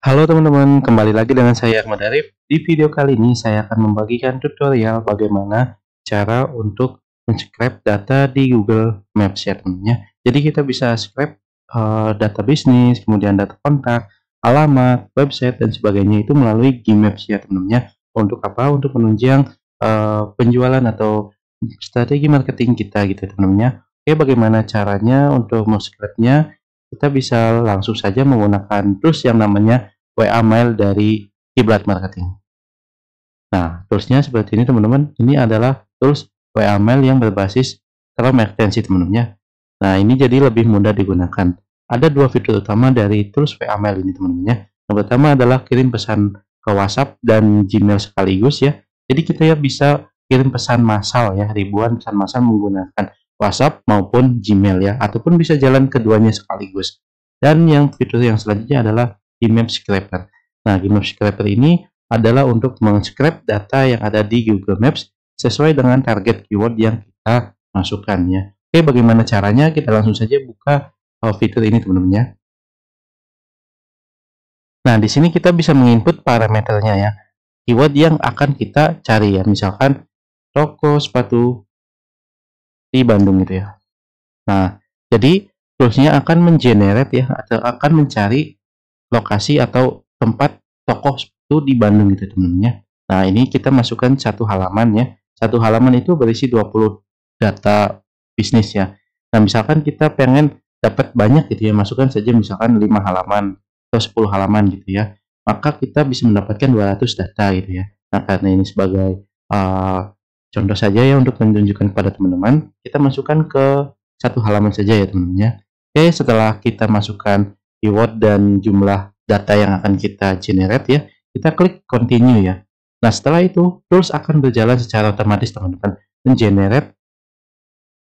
Halo teman-teman, kembali lagi dengan saya Ahmad Arif. Di video kali ini saya akan membagikan tutorial bagaimana cara untuk men-scrape data di Google Maps ya teman-teman. Jadi kita bisa scrape data bisnis, kemudian data kontak, alamat, website dan sebagainya itu melalui Gmaps ya teman-teman. Untuk apa? Untuk menunjang penjualan atau strategi marketing kita gitu teman-teman. Oke, bagaimana caranya untuk men-scrape-nya? Kita bisa langsung saja menggunakan tools yang namanya WA Mail dari Kiblat Marketing. Nah, toolsnya seperti ini teman-teman. Ini adalah tools WA Mail yang berbasis Chrome Extension teman-teman. Nah, ini jadi lebih mudah digunakan. Ada dua fitur utama dari tools WA Mail ini teman-teman. Yang pertama adalah kirim pesan ke WhatsApp dan Gmail sekaligus ya. Jadi kita ya bisa kirim pesan massal ya, ribuan pesan massal menggunakan WhatsApp maupun Gmail ya, ataupun bisa jalan keduanya sekaligus. Dan yang fitur yang selanjutnya adalah Gmap Scraper. Nah, Gmap Scraper ini adalah untuk meng-scrape data yang ada di Google Maps sesuai dengan target keyword yang kita masukkan ya. Oke, bagaimana caranya? Kita langsung saja buka fitur ini teman-teman ya. Nah, di sini kita bisa menginput parameternya ya. Keyword yang akan kita cari ya, misalkan toko sepatu di Bandung gitu ya. Nah, jadi toolsnya akan mengenerate ya, atau akan mencari lokasi atau tempat toko sepatu di Bandung gitu teman-teman. Nah, ini kita masukkan satu halaman ya. Satu halaman itu berisi 20 data bisnis ya. Nah, misalkan kita pengen dapat banyak gitu ya, masukkan saja misalkan 5 halaman atau 10 halaman gitu ya. Maka kita bisa mendapatkan 200 data gitu ya. Nah, karena ini sebagai contoh saja ya untuk menunjukkan kepada teman-teman, kita masukkan ke satu halaman saja ya teman-teman ya. Oke, setelah kita masukkan keyword dan jumlah data yang akan kita generate ya, kita klik continue ya. Nah, setelah itu tools akan berjalan secara otomatis teman-teman,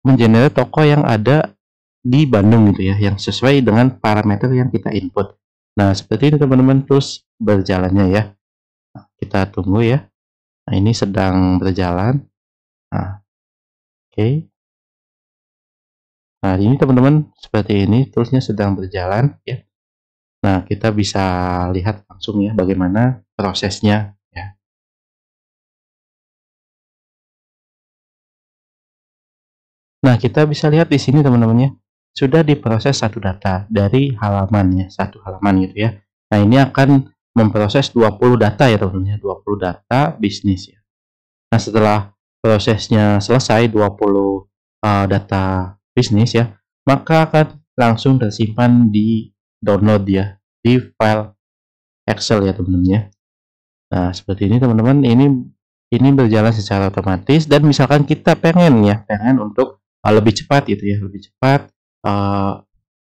mengenerate toko yang ada di Bandung gitu ya, yang sesuai dengan parameter yang kita input. Nah, seperti ini teman-teman tools berjalannya ya. Nah, kita tunggu ya. Nah, ini sedang berjalan. Nah, oke. Nah, ini teman-teman seperti ini toolsnya sedang berjalan ya. Nah, kita bisa lihat langsung ya bagaimana prosesnya ya. Nah, kita bisa lihat di sini teman-teman ya, sudah diproses satu data dari halaman ya, satu halaman gitu ya. Nah, ini akan memproses 20 data ya teman-teman ya, 20 data bisnis ya. Nah, setelah prosesnya selesai 20 data bisnis ya, maka akan langsung tersimpan di download ya, di file Excel ya teman-teman ya. Nah, seperti ini teman-teman, ini berjalan secara otomatis dan misalkan kita pengen untuk lebih cepat gitu ya, lebih cepat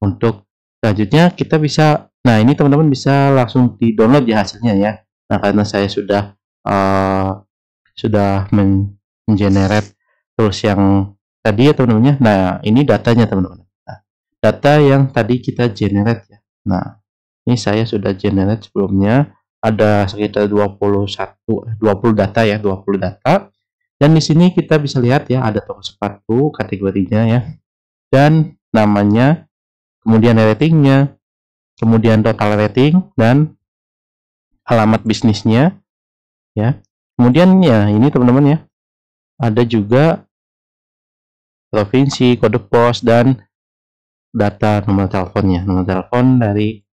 untuk selanjutnya kita bisa, nah ini teman-teman bisa langsung di download ya hasilnya ya. Nah, karena saya sudah mengenerate tools yang tadi ya teman-teman ya. Nah, ini datanya teman-teman. Nah, data yang tadi kita generate ya. Nah, ini saya sudah generate sebelumnya, ada sekitar 20 data ya, 20 data. Dan di sini kita bisa lihat ya, ada toko sepatu kategorinya ya, dan namanya, kemudian ratingnya, kemudian total rating dan alamat bisnisnya ya. Kemudian ya ini teman-teman ya, ada juga provinsi, kode pos dan data nomor teleponnya, nomor telepon dari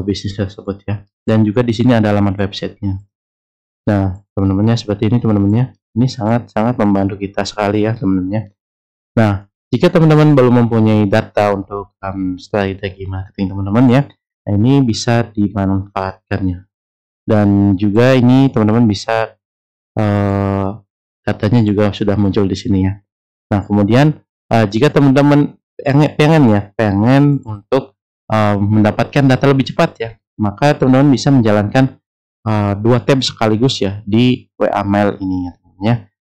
bisnis tersebut ya. Dan juga di sini ada alamat websitenya. Nah, teman-temannya seperti ini teman-temannya. Ini sangat-sangat membantu kita sekali ya teman-temannya. Nah, jika teman-teman belum mempunyai data untuk strategi marketing teman-teman ya, nah ini bisa dimanfaatkannya. Dan juga ini teman-teman bisa datanya juga sudah muncul di sini ya. Nah, kemudian jika teman-teman pengen untuk mendapatkan data lebih cepat ya, maka teman-teman bisa menjalankan dua tab sekaligus ya di WA Mail ini ya.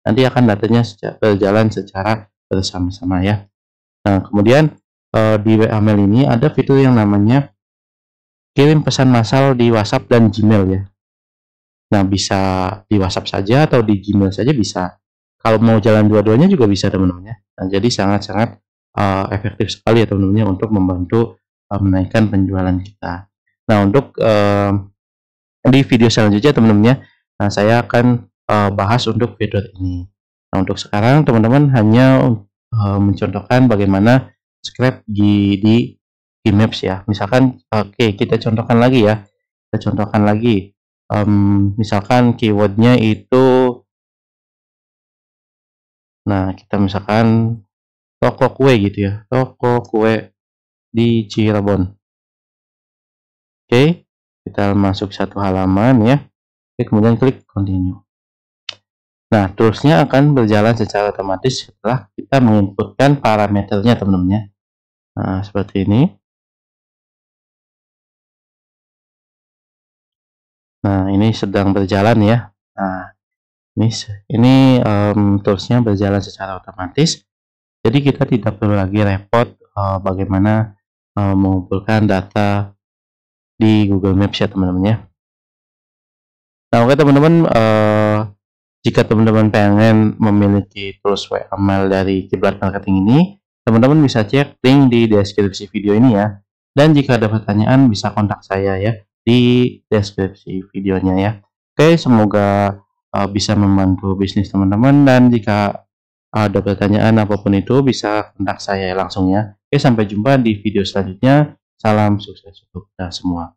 Nanti akan datanya berjalan secara bersama-sama ya. Nah, kemudian di WA Mail ini ada fitur yang namanya kirim pesan massal di WhatsApp dan Gmail ya. Nah, bisa di WhatsApp saja atau di Gmail saja bisa. Kalau mau jalan dua-duanya juga bisa teman-teman ya. Nah, jadi sangat-sangat efektif sekali ya teman-teman untuk membantu menaikkan penjualan kita. Nah, untuk di video selanjutnya teman-teman ya. Nah, saya akan bahas untuk fitur ini. Nah, untuk sekarang teman-teman hanya mencontohkan bagaimana scrap di Maps ya. Misalkan kita contohkan lagi ya. Kita contohkan lagi. Misalkan keywordnya itu, nah kita misalkan toko kue gitu ya, toko kue di Cirebon. Oke, kita masuk satu halaman ya. Kemudian klik continue. Nah, toolsnya akan berjalan secara otomatis setelah kita menginputkan parameternya teman-teman ya. Nah, seperti ini. Nah, ini sedang berjalan ya. Nah, ini toolsnya berjalan secara otomatis. Jadi kita tidak perlu lagi repot bagaimana mengumpulkan data di Google Maps ya teman-teman ya. Nah, oke teman-teman, jika teman-teman pengen memiliki tools WML dari Kiblat Marketing ini, teman-teman bisa cek link di deskripsi video ini ya. Dan jika ada pertanyaan bisa kontak saya ya di deskripsi videonya ya. Oke, semoga bisa membantu bisnis teman-teman, dan jika ada pertanyaan apapun itu bisa kontak saya langsung ya. Oke, sampai jumpa di video selanjutnya. Salam sukses untuk kita semua.